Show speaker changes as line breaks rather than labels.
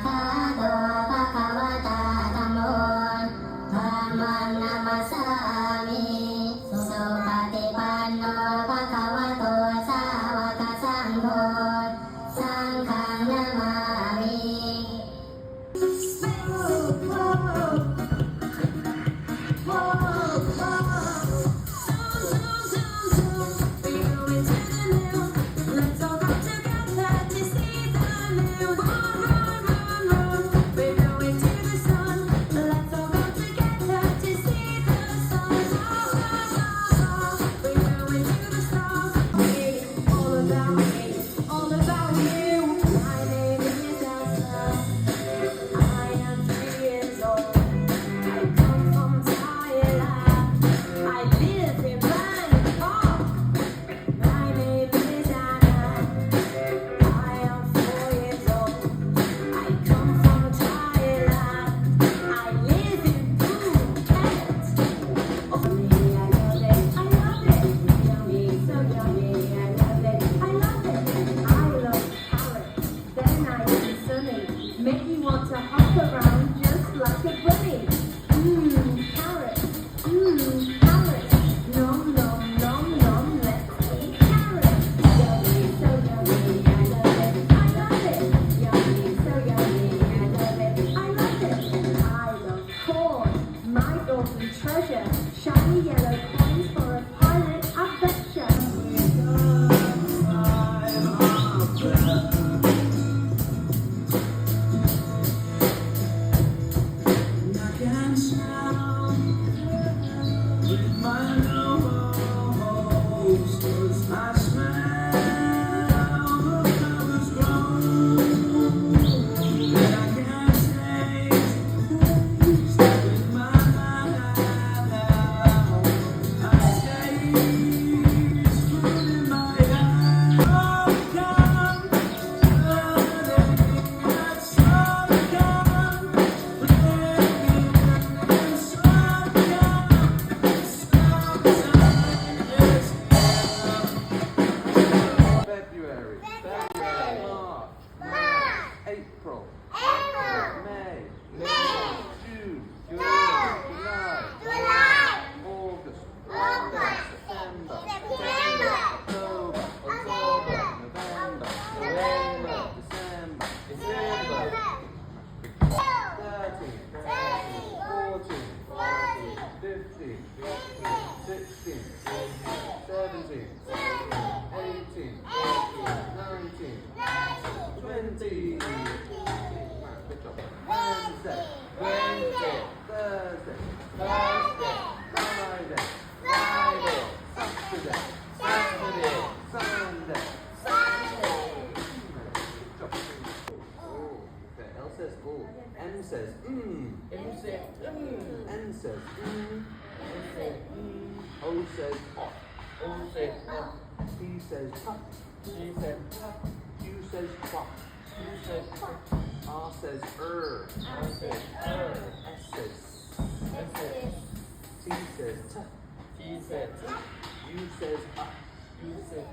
คะโตภะคะวะตาธัมโมธัมมังนัมมัสสามิสุปฏิปันโนภะคะวะโตสาวกสังโฆสังฆังนะมามิ Make me want to hop around just like a bunny. Carrot. Carrot. Nom nom nom nom. Let's eat carrot. Yummy, so yummy. I love it. I love it. Yummy, so yummy. I love it. I love it. I love corn. My golden treasure. Shiny yellow coins for a pirate adventure.
April, May, June, July, August, September, October, November, December, 13, 14, 15, 16, 17, 18, 19, 20. Wednesday, Thursday, Friday, Saturday, Sunday. Okay, L says oh. M says
M says
N says O says hot.
O says hot.
P says pup.
G says pup.
Q says quack.
Q says quack.
R says
R says
S says
S says
T says t.
T says
U says up.
U says